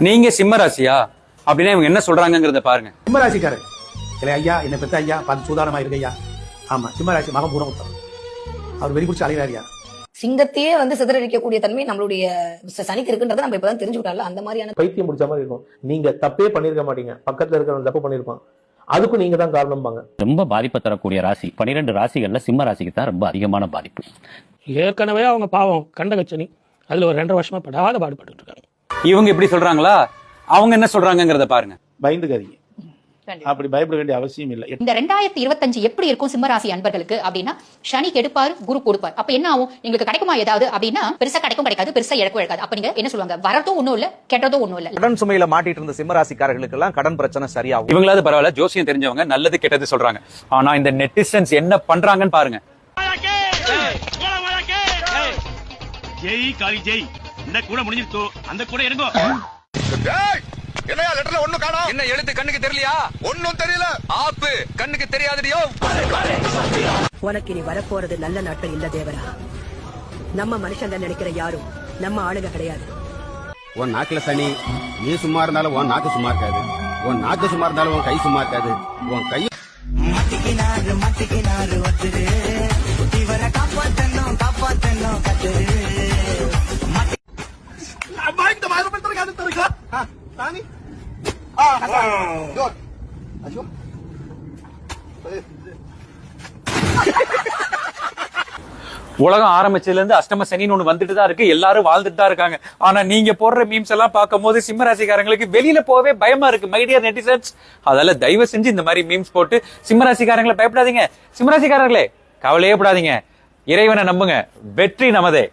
நீங்க சிம்ம ராசியா அப்படின்னா இவங்க என்ன சொல்றாங்கிறத பாருங்க. சிம்மராசிக்காரர் இல்லை ஐயா என்ன பெத்த ஐயா பார்த்து சூதானமா இருக்கு ஐயா. ஆமா சிம்மராசி மகன் பூரம் உத்தரம் அவர் வெறி பிடிச்சி அலைகிறாரியா. சிங்கத்தையே சிதறடிக்கக்கூடிய தன்மை நம்மளுடைய சனிக்கு இருக்குன்றதை நம்ம இப்பதான் தெரிஞ்சுக்கிட்டால அந்த மாதிரியான பைத்தியம் முடிச்ச மாதிரி இருக்கும். நீங்க தப்பே பண்ணிருக்க மாட்டீங்க, பக்கத்துல இருக்கிறவங்க தப்பு பண்ணிருப்பான், அதுக்கும் நீங்க தான் காரணம்பாங்க. ரொம்ப பாதிப்பை தரக்கூடிய ராசி 12 ராசிகள்ல சிம்ம ராசிக்கு தான் ரொம்ப அதிகமான பாதிப்பு. ஏற்கனவே அவங்க பாவம் கண்டகச்சனி, அதுல ஒரு 2.5 வருஷமா படாத பாடுபட்டு இருக்காங்க. இவங்க இப்படி சொல்றாங்களா, அவங்க என்ன சொல்றாங்கிறத பாருங்க. பயந்துக்காதீங்க, அப்படி பயப்பட வேண்டிய அவசியம் இல்லை. இந்த 2025 எப்படி இருக்கும் சிம்மராசி அன்பர்களுக்கு அப்படின்னா, சனி கெடுப்பார் குரு கொடுப்பார். அப்ப என்ன ஆகும், எங்களுக்கு கிடைக்குமா ஏதாவது அப்படின்னா, பெருசா கிடைக்காது, பெருசா இழக்கும் இழக்காது. அப்ப நீங்க என்ன சொல்லுவாங்க, வரதும் ஒண்ணும் இல்ல கெட்டதும் ஒண்ணும் இல்ல. கடன் சுமையில மாட்டிட்டு இருந்த சிம்மராசிக்காரர்களுக்கு எல்லாம் கடன் பிரச்சனை சரியாகும். இவங்களாவது பரவாயில்ல, ஜோசியம் தெரிஞ்சவங்க நல்லது கெட்டது சொல்றாங்க. ஆனா இந்த நெட்டிசன்ஸ் என்ன பண்றாங்கன்னு பாருங்க. ஜெய் காளி ஜெய், இந்த கூட முடிஞ்சிருச்சோ அந்த கூட எடுங்கோ. என்னையா லெட்டர்ல ஒண்ணும் காணோம்? என்ன எழுத்து கண்ணுக்கு தெரியலையா? ஒண்ணும் தெரியல. ஆப்பு கண்ணுக்கு தெரியாதடியோ. உனக்கு இனி வரப்போறது நல்ல நாட்கள் இல்ல தேவரா. நம்ம மனுஷன் நினைக்கிற யாரும் நம்ம ஆளுங்க கிடையாது. உன் நாக்குல சனி, நீ சும்மா இருந்தாலும் உன் நாக்கு சும்மா இருக்காது. உன் நாக்கு சும்மா இருந்தாலும் உன் கை சும்மா இருக்காது. உன் கை உலகம் ஆரம்பிச்சதுல இருந்து அஷ்டம சனின்னு ஒண்ணு வந்துட்டு தான் இருக்கு, எல்லாரும் வாழ்ந்துட்டு தான் இருக்காங்க. ஆனா நீங்க போடுற மீம்ஸ் எல்லாம் பார்க்கும் போது சிம்ம ராசிக்காரங்களுக்கு வெளியில போகவே பயமா இருக்கு. மை டியர் நெட்டிசன்ஸ், அதால தயவு செஞ்சு இந்த மாதிரி மீம்ஸ் போட்டு சிம்ம ராசிக்காரங்களை பயப்படாதீங்க. சிம்ம ராசிக்காரர்களே கவலையே படாதீங்க, இறைவனை நம்புங்க, வெற்றி நமதே.